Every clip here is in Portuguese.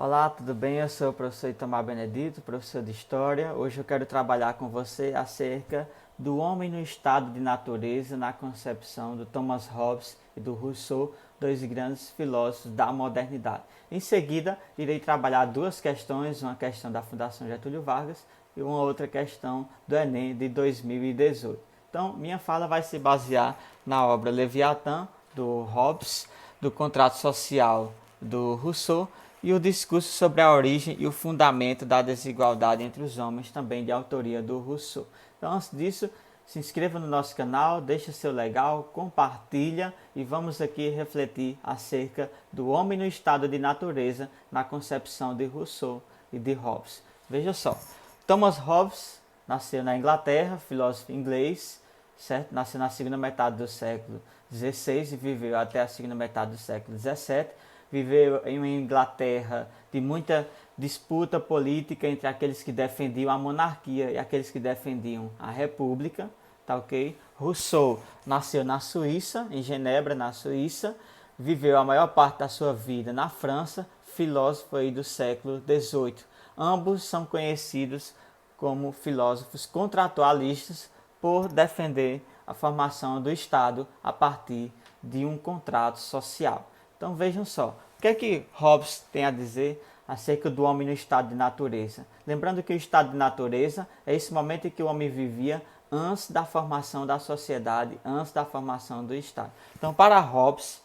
Olá, tudo bem? Eu sou o professor Itamar Benedito, professor de História. Hoje eu quero trabalhar com você acerca do homem no estado de natureza na concepção do Thomas Hobbes e do Rousseau, dois grandes filósofos da modernidade. Em seguida, irei trabalhar duas questões, uma questão da Fundação Getúlio Vargas e uma outra questão do Enem de 2018. Então, minha fala vai se basear na obra Leviatã, do Hobbes, do Contrato Social, do Rousseau, e o discurso sobre a origem e o fundamento da desigualdade entre os homens, também de autoria do Rousseau. Então, antes disso, se inscreva no nosso canal, deixa seu legal, compartilha e vamos aqui refletir acerca do homem no estado de natureza na concepção de Rousseau e de Hobbes. Veja só, Thomas Hobbes nasceu na Inglaterra, filósofo inglês, certo? Nasceu na segunda metade do século XVI e viveu até a segunda metade do século XVII. Viveu em uma Inglaterra de muita disputa política entre aqueles que defendiam a monarquia e aqueles que defendiam a república, tá ok? Rousseau nasceu na Suíça, em Genebra, na Suíça, viveu a maior parte da sua vida na França, filósofo aí do século XVIII. Ambos são conhecidos como filósofos contratualistas por defender a formação do Estado a partir de um contrato social. Então vejam só, o que é que Hobbes tem a dizer acerca do homem no estado de natureza? Lembrando que o estado de natureza é esse momento em que o homem vivia antes da formação da sociedade, antes da formação do Estado. Então para Hobbes,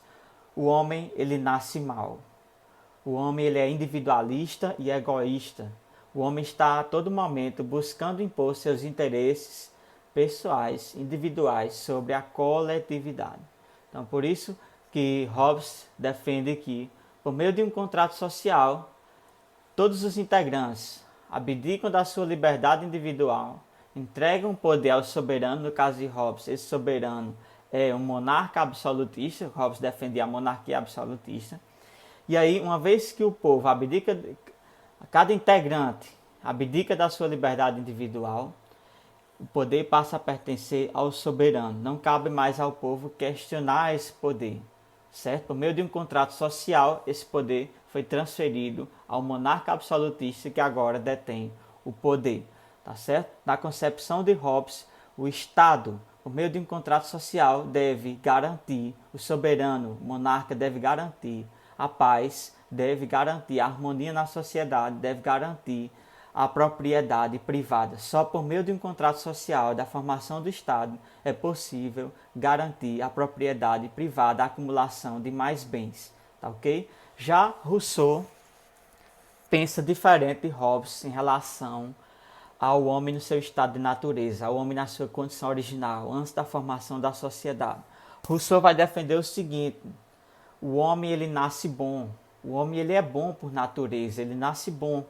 o homem ele nasce mal. O homem ele é individualista e egoísta. O homem está a todo momento buscando impor seus interesses pessoais, individuais, sobre a coletividade. Então por isso que Hobbes defende que, por meio de um contrato social, todos os integrantes abdicam da sua liberdade individual, entregam o poder ao soberano. No caso de Hobbes, esse soberano é um monarca absolutista. Hobbes defendia a monarquia absolutista. E aí, uma vez que o povo abdica, cada integrante abdica da sua liberdade individual, o poder passa a pertencer ao soberano. Não cabe mais ao povo questionar esse poder, certo? Por meio de um contrato social, esse poder foi transferido ao monarca absolutista que agora detém o poder, tá certo? Na concepção de Hobbes, o Estado, por meio de um contrato social, deve garantir, o soberano, o monarca deve garantir a paz, deve garantir a harmonia na sociedade, deve garantir a propriedade privada. Só por meio de um contrato social da formação do Estado é possível garantir a propriedade privada, a acumulação de mais bens, tá ok? Já Rousseau pensa diferente de Hobbes em relação ao homem no seu estado de natureza, ao homem na sua condição original, antes da formação da sociedade. Rousseau vai defender o seguinte: o homem ele nasce bom, o homem ele é bom por natureza, ele nasce bom.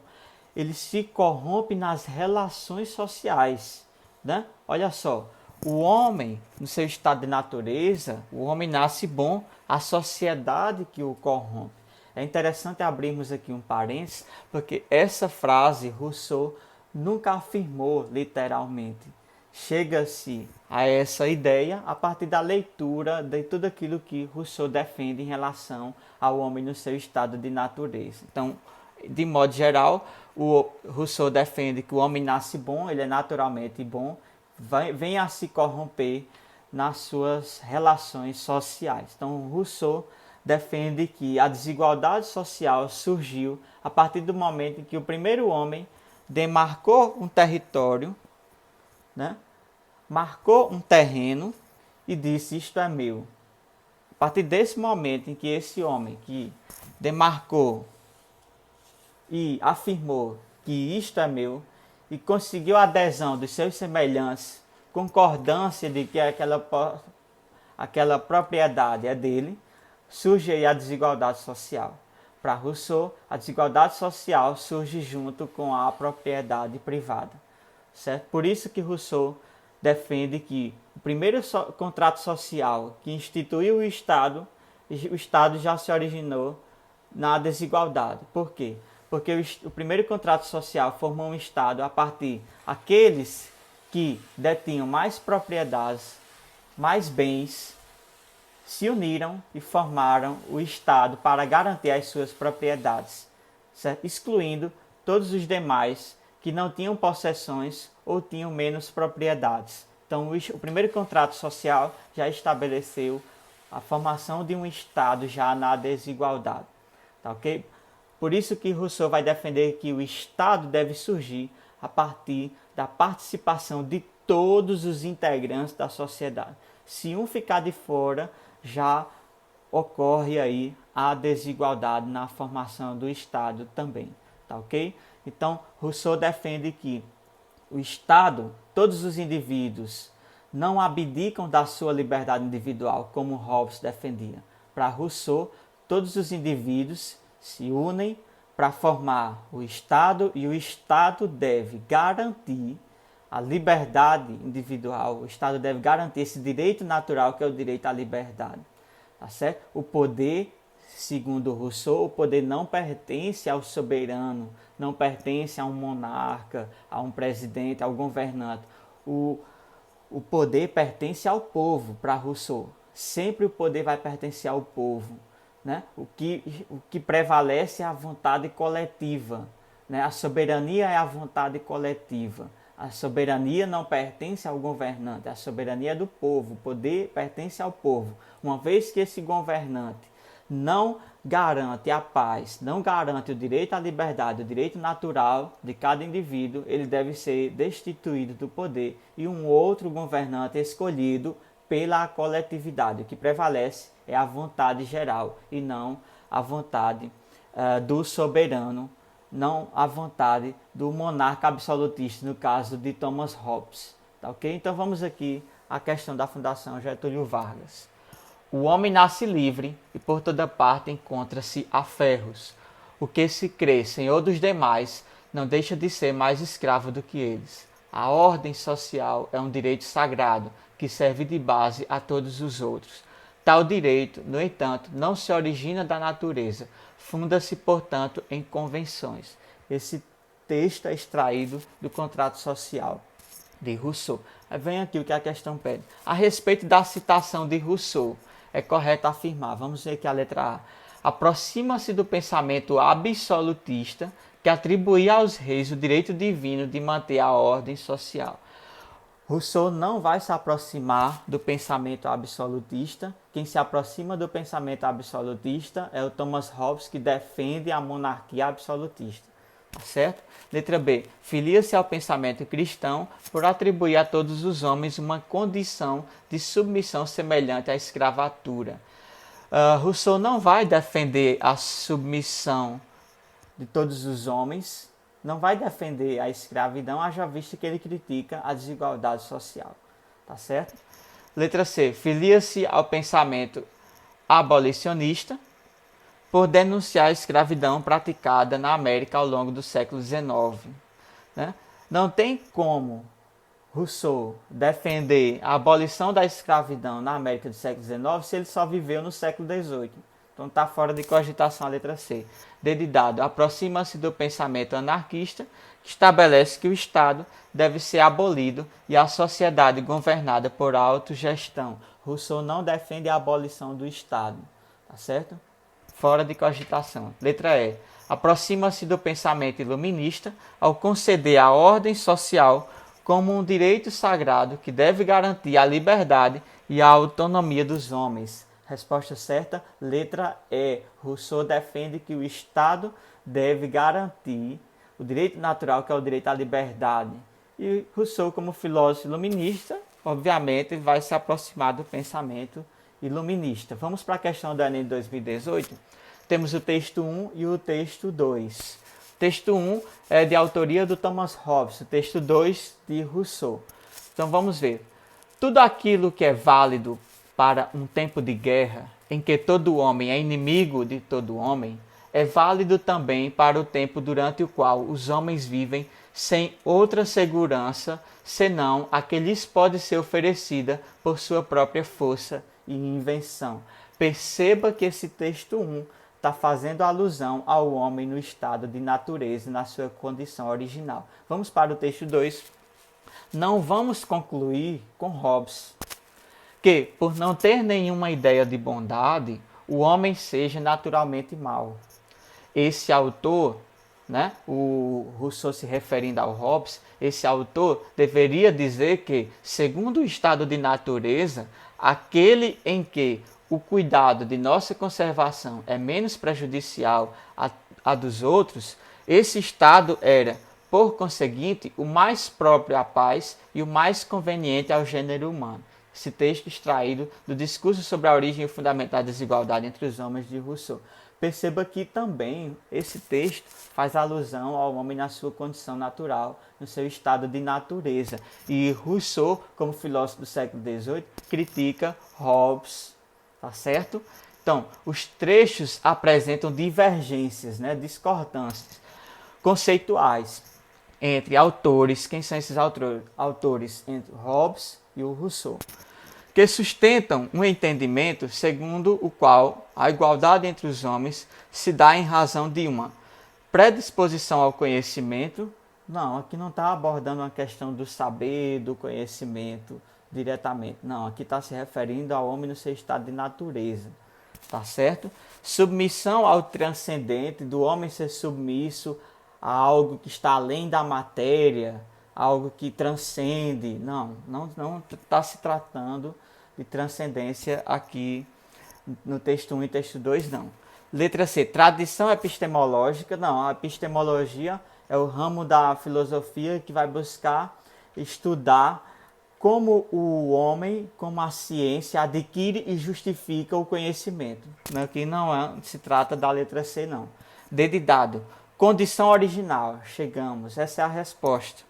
Ele se corrompe nas relações sociais, né? Olha só, o homem, no seu estado de natureza, o homem nasce bom, a sociedade que o corrompe. É interessante abrirmos aqui um parênteses, porque essa frase Rousseau nunca afirmou literalmente. Chega-se a essa ideia a partir da leitura de tudo aquilo que Rousseau defende em relação ao homem no seu estado de natureza. Então, de modo geral, o Rousseau defende que o homem nasce bom, ele é naturalmente bom, vem a se corromper nas suas relações sociais. Então, Rousseau defende que a desigualdade social surgiu a partir do momento em que o primeiro homem demarcou um território, né? Marcou um terreno e disse: isto é meu. A partir desse momento em que esse homem que demarcou e afirmou que isto é meu e conseguiu a adesão dos seus semelhantes, concordância de que aquela propriedade é dele, surge aí a desigualdade social. Para Rousseau, a desigualdade social surge junto com a propriedade privada, certo? Por isso que Rousseau defende que o primeiro contrato social que instituiu o Estado já se originou na desigualdade. Por quê? Porque o primeiro contrato social formou um Estado a partir daqueles que detinham mais propriedades, mais bens, se uniram e formaram o Estado para garantir as suas propriedades, certo? Excluindo todos os demais que não tinham possessões ou tinham menos propriedades. Então, o primeiro contrato social já estabeleceu a formação de um Estado já na desigualdade. Tá, ok? Por isso que Rousseau vai defender que o Estado deve surgir a partir da participação de todos os integrantes da sociedade. Se um ficar de fora, já ocorre aí a desigualdade na formação do Estado também. Tá, ok? Então, Rousseau defende que o Estado, todos os indivíduos, não abdicam da sua liberdade individual, como Hobbes defendia. Para Rousseau, todos os indivíduos se unem para formar o Estado e o Estado deve garantir a liberdade individual, o Estado deve garantir esse direito natural que é o direito à liberdade. Tá certo? O poder, segundo Rousseau, o poder não pertence ao soberano, não pertence a um monarca, a um presidente, ao governante. O poder pertence ao povo, para Rousseau. Sempre o poder vai pertencer ao povo. Né? O que prevalece é a vontade coletiva. Né? A soberania é a vontade coletiva. A soberania não pertence ao governante, a soberania é do povo, o poder pertence ao povo. Uma vez que esse governante não garante a paz, não garante o direito à liberdade, o direito natural de cada indivíduo, ele deve ser destituído do poder e um outro governante escolhido pela coletividade. O que prevalece é a vontade geral e não a vontade do soberano, não a vontade do monarca absolutista, no caso de Thomas Hobbes. Tá, ok? Então vamos aqui à questão da Fundação Getúlio Vargas. O homem nasce livre e por toda parte encontra-se a ferros. O que se crê senhor dos demais não deixa de ser mais escravo do que eles. A ordem social é um direito sagrado que serve de base a todos os outros. Tal direito, no entanto, não se origina da natureza, funda-se, portanto, em convenções. Esse texto é extraído do contrato social de Rousseau. Aí vem aqui o que a questão pede. A respeito da citação de Rousseau, é correto afirmar, vamos ver aqui a letra A, aproxima-se do pensamento absolutista que atribuía aos reis o direito divino de manter a ordem social. Rousseau não vai se aproximar do pensamento absolutista. Quem se aproxima do pensamento absolutista é o Thomas Hobbes, que defende a monarquia absolutista. Tá certo? Letra B. Filia-se ao pensamento cristão por atribuir a todos os homens uma condição de submissão semelhante à escravatura. Rousseau não vai defender a submissão de todos os homens, não vai defender a escravidão, haja visto que ele critica a desigualdade social. Tá certo? Letra C. Filia-se ao pensamento abolicionista por denunciar a escravidão praticada na América ao longo do século XIX. Né? Não tem como Rousseau defender a abolição da escravidão na América do século XIX se ele só viveu no século XVIII. Então está fora de cogitação a letra C. Dedidado, aproxima-se do pensamento anarquista, que estabelece que o Estado deve ser abolido e a sociedade governada por autogestão. Rousseau não defende a abolição do Estado. Tá certo? Fora de cogitação. Letra E. Aproxima-se do pensamento iluminista ao conceder a ordem social como um direito sagrado que deve garantir a liberdade e a autonomia dos homens. Resposta certa, letra E. Rousseau defende que o Estado deve garantir o direito natural, que é o direito à liberdade. E Rousseau, como filósofo iluminista, obviamente vai se aproximar do pensamento iluminista. Vamos para a questão do Enem de 2018. Temos o texto 1 e o texto 2. O texto 1 é de autoria do Thomas Hobbes, o texto 2 de Rousseau. Então vamos ver. Tudo aquilo que é válido para um tempo de guerra, em que todo homem é inimigo de todo homem, é válido também para o tempo durante o qual os homens vivem sem outra segurança senão a que lhes pode ser oferecida por sua própria força e invenção. Perceba que esse texto 1 está fazendo alusão ao homem no estado de natureza, na sua condição original. Vamos para o texto 2. Não vamos concluir com Hobbes que, por não ter nenhuma ideia de bondade, o homem seja naturalmente mau. Esse autor né? O Rousseau se referindo ao Hobbes, esse autor deveria dizer que, segundo o estado de natureza, aquele em que o cuidado de nossa conservação é menos prejudicial a dos outros, esse estado era, por conseguinte, o mais próprio à paz e o mais conveniente ao gênero humano. Esse texto extraído do Discurso sobre a Origem e o Fundamento da Desigualdade entre os Homens de Rousseau. Perceba que também esse texto faz alusão ao homem na sua condição natural, no seu estado de natureza. E Rousseau, como filósofo do século XVIII, critica Hobbes, tá certo? Então, os trechos apresentam divergências, né, discordâncias conceituais entre autores. Quem são esses autores? Entre Hobbes e o Rousseau, que sustentam um entendimento segundo o qual a igualdade entre os homens se dá em razão de uma predisposição ao conhecimento. Não, aqui não está abordando uma questão do saber, do conhecimento diretamente. Não, aqui está se referindo ao homem no seu estado de natureza. Tá certo? Submissão ao transcendente, do homem ser submisso a algo que está além da matéria, algo que transcende. Não está se tratando de transcendência aqui no texto 1 e texto 2, não. Letra C, tradição epistemológica. Não, a epistemologia é o ramo da filosofia que vai buscar estudar como o homem, como a ciência, adquire e justifica o conhecimento. Aqui não se trata da letra C, não. D de dado. Condição original. Chegamos. Essa é a resposta.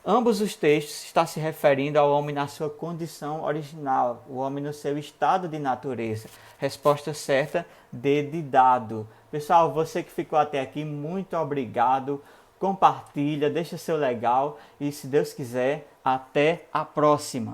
Ambos os textos estão se referindo ao homem na sua condição original, o homem no seu estado de natureza. Resposta certa, D de dado. Pessoal, você que ficou até aqui, muito obrigado. Compartilha, deixa seu legal e, se Deus quiser, até a próxima.